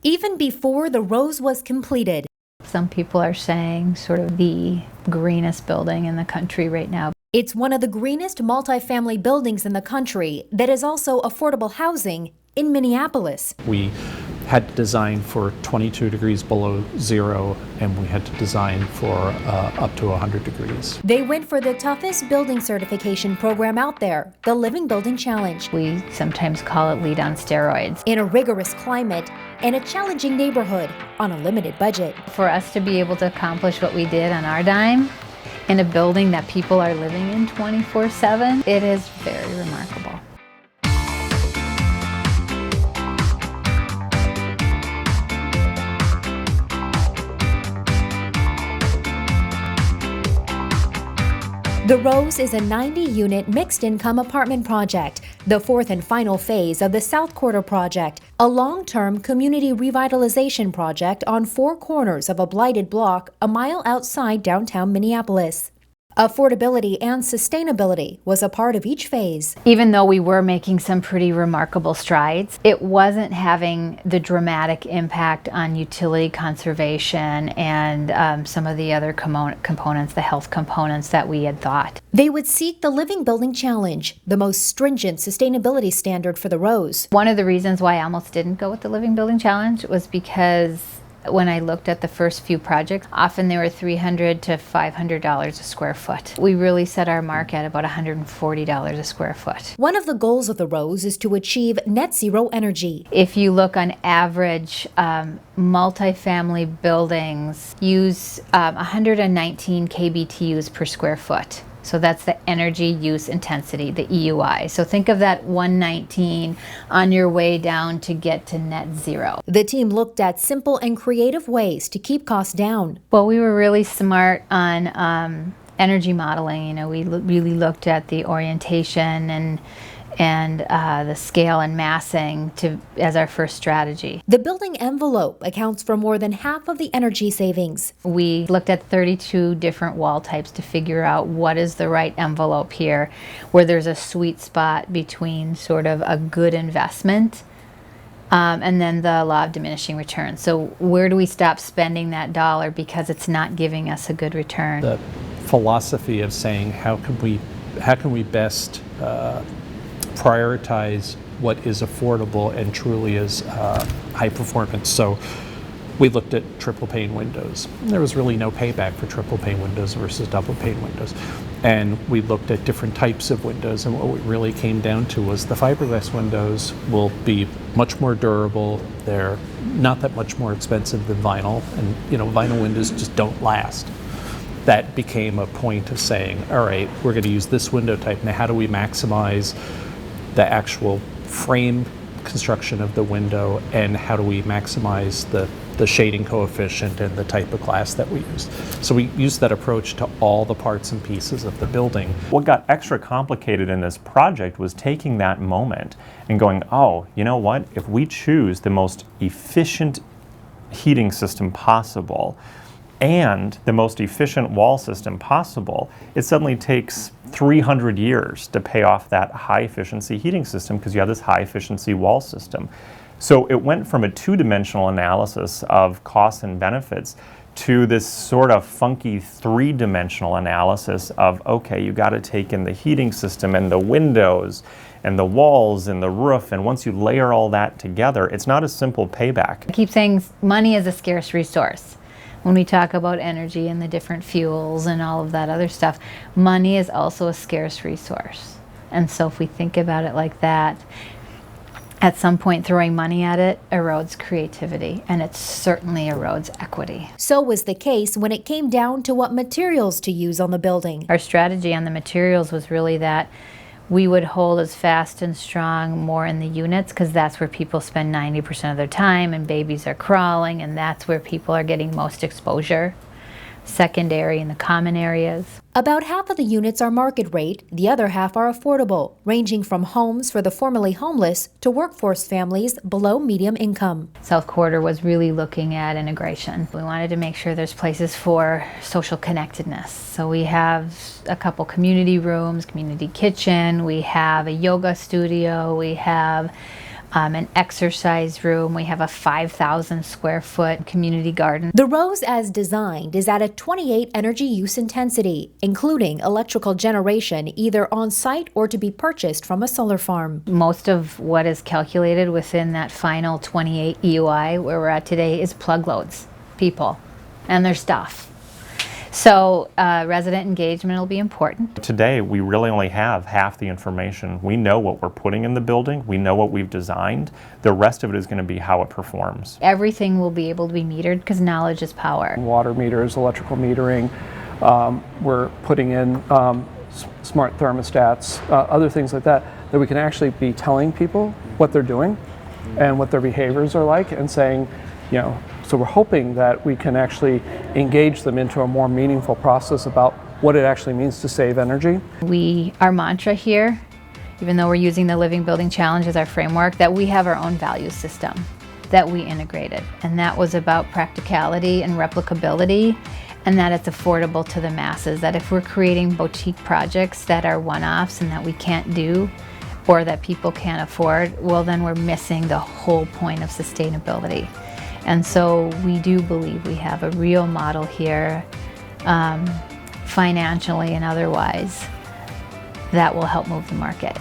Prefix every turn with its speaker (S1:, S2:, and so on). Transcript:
S1: even before the Rose was completed.
S2: Some people are saying sort of the greenest building in the country right now.
S1: It's one of the greenest multifamily buildings in the country that is also affordable housing in Minneapolis.
S3: We had to design for 22 degrees below zero, and we had to design for up to 100 degrees.
S1: They went for the toughest building certification program out there, the Living Building Challenge.
S2: We sometimes call it LEED on steroids.
S1: In a rigorous climate and a challenging neighborhood on a limited budget.
S2: For us to be able to accomplish what we did on our dime in a building that people are living in 24/7, it is very remarkable.
S1: The Rose is a 90-unit mixed-income apartment project, the fourth and final phase of the South Quarter project, a long-term community revitalization project on four corners of a blighted block a mile outside downtown Minneapolis. Affordability and sustainability was a part of each phase.
S2: Even though we were making some pretty remarkable strides, it wasn't having the dramatic impact on utility conservation and some of the other components, the health components that we had thought.
S1: They would seek the Living Building Challenge, the most stringent sustainability standard for the Rose.
S2: One of the reasons why I almost didn't go with the Living Building Challenge was because when I looked at the first few projects, often they were $300 to $500 a square foot. We really set our mark at about $140 a square foot.
S1: One of the goals of the Rose is to achieve net zero energy.
S2: If you look on average, multifamily buildings use 119 kBTUs per square foot. So that's the energy use intensity, the EUI. So think of that 119 on your way down to get to net zero.
S1: The team looked at simple and creative ways to keep costs down.
S2: Well, we were really smart on energy modeling. You know, we really looked at the orientation and the scale and massing as our first strategy.
S1: The building envelope accounts for more than half of the energy savings.
S2: We looked at 32 different wall types to figure out what is the right envelope here, where there's a sweet spot between sort of a good investment and then the law of diminishing returns. So where do we stop spending that dollar because it's not giving us a good return?
S3: The philosophy of saying how can we best prioritize what is affordable and truly is high performance. So we looked at triple pane windows. There was really no payback for triple pane windows versus double pane windows. And we looked at different types of windows, and what we really came down to was the fiberglass windows will be much more durable. They're not that much more expensive than vinyl, and vinyl windows just don't last. That became a point of saying, all right, we're going to use this window type. Now how do we maximize the actual frame construction of the window, and how do we maximize the shading coefficient and the type of glass that we used? So we used that approach to all the parts and pieces of the building.
S4: What got extra complicated in this project was taking that moment and going, oh, you know what? If we choose the most efficient heating system possible and the most efficient wall system possible, it suddenly takes 300 years to pay off that high efficiency heating system because you have this high efficiency wall system. So it went from a two-dimensional analysis of costs and benefits to this sort of funky three-dimensional analysis of, okay, you got to take in the heating system and the windows and the walls and the roof, and once you layer all that together, it's not a simple payback.
S2: I keep saying money is a scarce resource. When we talk about energy and the different fuels and all of that other stuff, money is also a scarce resource. And so if we think about it like that, at some point throwing money at it erodes creativity, and it certainly erodes equity.
S1: So was the case when it came down to what materials to use on the building.
S2: Our strategy on the materials was really that we would hold as fast and strong more in the units because that's where people spend 90% of their time and babies are crawling, and that's where people are getting most exposure. Secondary in the common areas.
S1: About half of the units are market rate, the other half are affordable, ranging from homes for the formerly homeless to workforce families below medium income.
S2: South Quarter was really looking at integration. We wanted to make sure there's places for social connectedness. So we have a couple community rooms, community kitchen, we have a yoga studio, we have an exercise room. We have a 5,000 square foot community garden.
S1: The Rose as designed is at a 28 energy use intensity, including electrical generation either on site or to be purchased from a solar farm.
S2: Most of what is calculated within that final 28 EUI where we're at today is plug loads, people, and their stuff. So resident engagement will be important.
S4: Today, we really only have half the information. We know what we're putting in the building. We know what we've designed. The rest of it is going to be how it performs.
S2: Everything will be able to be metered because knowledge is power.
S5: Water meters, electrical metering. We're putting in smart thermostats, other things like that we can actually be telling people what they're doing and what their behaviors are like and saying, you know, so we're hoping that we can actually engage them into a more meaningful process about what it actually means to save energy.
S2: Our mantra here, even though we're using the Living Building Challenge as our framework, that we have our own value system that we integrated. And that was about practicality and replicability, and that it's affordable to the masses. That if we're creating boutique projects that are one-offs and that we can't do, or that people can't afford, well then we're missing the whole point of sustainability. And so we do believe we have a real model here, financially and otherwise, that will help move the market.